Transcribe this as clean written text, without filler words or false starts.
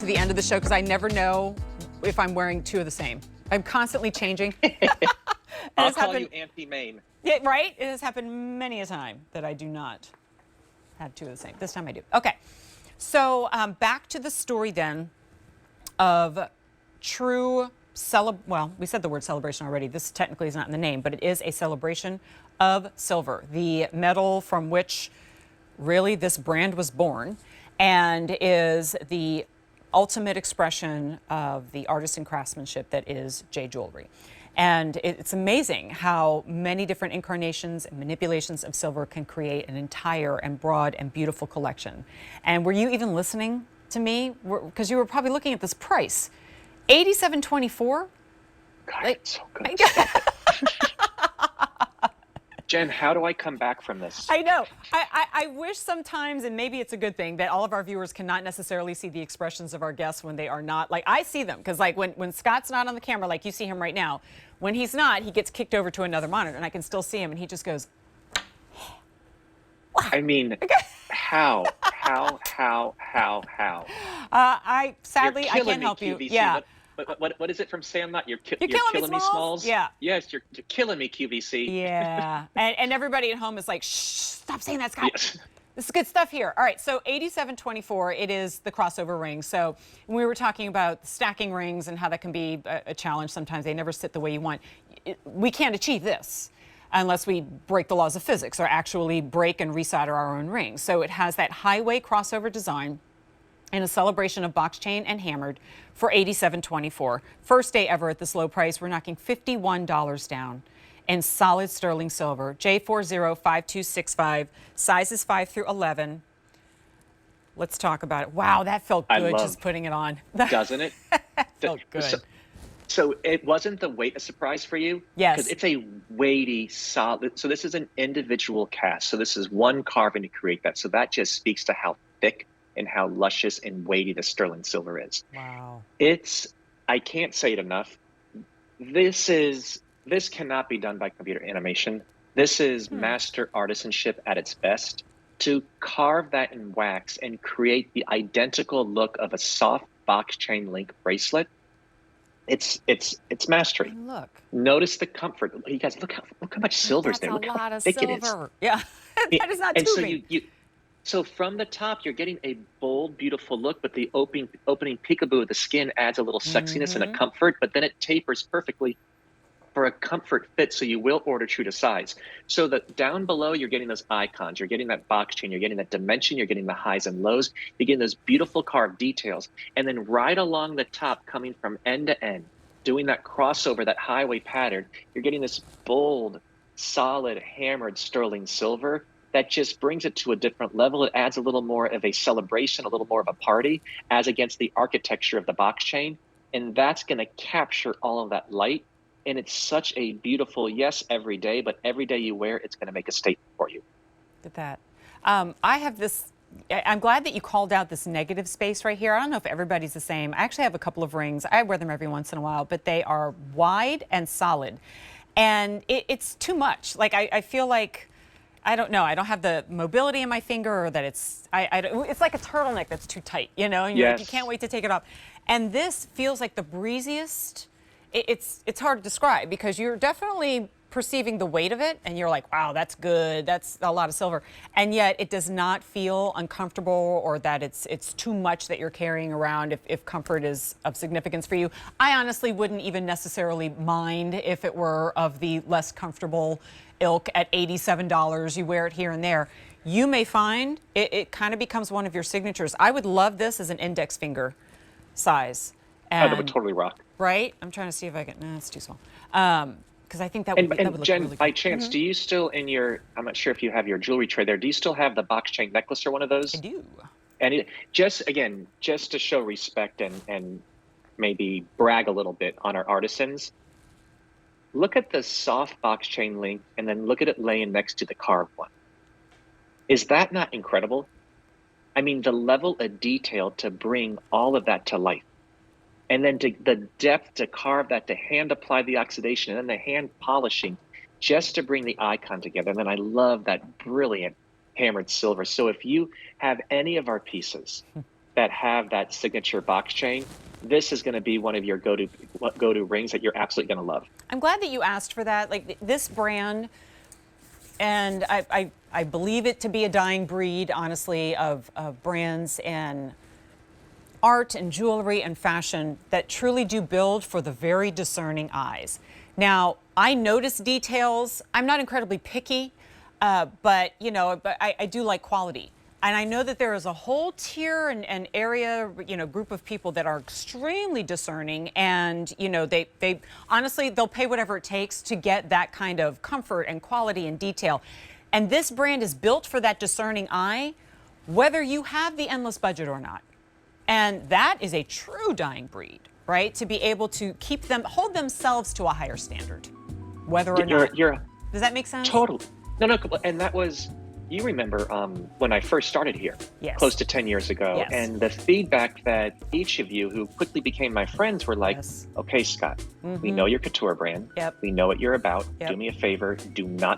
the end of the show because I never know if I'm wearing two of the same. I'm constantly changing. I'll call you Auntie Maine. Yeah, right? It has happened many a time that I do not have two of the same. This time I do. Okay. So back to the story then of true well, we said the word celebration already. This technically is not in the name, but it is a celebration of silver, the metal from which really this brand was born and is the ultimate expression of the artisan craftsmanship that is J Jewelry. And it's amazing how many different incarnations and manipulations of silver can create an entire and broad and beautiful collection. And were you even listening to me? Because you were probably looking at this price. $87.24? God, it's so good. Jen, how do I come back from this? I know. I wish sometimes, and maybe it's a good thing, that all of our viewers cannot necessarily see the expressions of our guests when they are not. Like, I see them, because like when Scott's not on the camera, like you see him right now, when he's not, he gets kicked over to another monitor, and I can still see him, and he just goes, wow. I mean, how? Sadly, I can't help you. QVC. Yeah. What is it from Sandlot? You're killing me, Smalls? Yeah. Yes, you're killing me, QVC. Yeah. and everybody at home is like, shh, stop saying that, Scott. Yes. This is good stuff here. All right, so $87.24, it is the crossover ring. So when we were talking about stacking rings and how that can be a challenge sometimes, they never sit the way you want. We can't achieve this unless we break the laws of physics or actually break and resolder our own rings. So it has that highway crossover design in a celebration of box chain and hammered for $87.24. First day ever at this low price. We're knocking $51 down in solid sterling silver. J405265, sizes 5 through 11. Let's talk about it. Wow, that felt good just putting it on. Doesn't it? Felt good. So it wasn't the weight a surprise for you? Yes. Because it's a weighty, solid. So this is an individual cast. So this is one carving to create that. So that just speaks to how thick and how luscious and weighty the sterling silver is. Wow. I can't say it enough. This cannot be done by computer animation. This is master artisanship at its best. To carve that in wax and create the identical look of a soft box chain link bracelet, it's mastery. Look. Notice the comfort. You guys, look how much silver is there. Look how thick it is. Yeah, that is not tubing. So from the top, you're getting a bold, beautiful look, but the opening peekaboo of the skin adds a little sexiness and a comfort, but then it tapers perfectly for a comfort fit, so you will order true to size. So that down below, you're getting those icons, you're getting that box chain, you're getting that dimension, you're getting the highs and lows, you're getting those beautiful carved details. And then right along the top, coming from end to end, doing that crossover, that highway pattern, you're getting this bold, solid, hammered sterling silver that just brings it to a different level. It adds a little more of a celebration, a little more of a party, as against the architecture of the box chain. And that's going to capture all of that light. And it's such a beautiful, yes, every day, but every day you wear, it's going to make a statement for you. Look at that. I have this, I'm glad that you called out this negative space right here. I don't know if everybody's the same. I actually have a couple of rings. I wear them every once in a while, but they are wide and solid. And it's too much. Like, I feel like, I don't know. I don't have the mobility in my finger, or that it's like a turtleneck that's too tight, you know? And you're like, you can't wait to take it off. And this feels like the breeziest. It's hard to describe because you're definitely perceiving the weight of it, and you're like, wow, that's good. That's a lot of silver. And yet it does not feel uncomfortable or that it's too much that you're carrying around if comfort is of significance for you. I honestly wouldn't even necessarily mind if it were of the less comfortable ilk at $87. You wear it here and there. You may find it kind of becomes one of your signatures. I would love this as an index finger size. And, that would totally rock. Right? I'm trying to see if I can. No, it's too small. Because I think that would, that would look Jen, really by good. chance, do you still I'm not sure if you have your jewelry tray there, do you still have the box chain necklace or one of those? I do. And just to show respect and maybe brag a little bit on our artisans, look at the soft box chain link and then look at it laying next to the carved one. Is that not incredible? I mean, the level of detail to bring all of that to life. And then the depth to carve that, to hand apply the oxidation, and then the hand polishing, just to bring the icon together. And then I love that brilliant hammered silver. So if you have any of our pieces that have that signature box chain, this is going to be one of your go-to rings that you're absolutely going to love. I'm glad that you asked for that. Like this brand, and I believe it to be a dying breed, honestly, of brands and art and jewelry and fashion that truly do build for the very discerning eyes. Now, I notice details. I'm not incredibly picky, but I do like quality. And I know that there is a whole tier and area, group of people that are extremely discerning, and they honestly, they'll pay whatever it takes to get that kind of comfort and quality and detail. And this brand is built for that discerning eye, whether you have the endless budget or not. And that is a true dying breed, right? To be able to hold themselves to a higher standard, whether or not. Does that make sense? Totally. No, and that was, you remember when I first started here, yes, close to 10 years ago, yes, and the feedback that each of you who quickly became my friends were like, yes, okay, Scott, we know your couture brand. Yep. We know what you're about. Yep. Do me a favor. Do not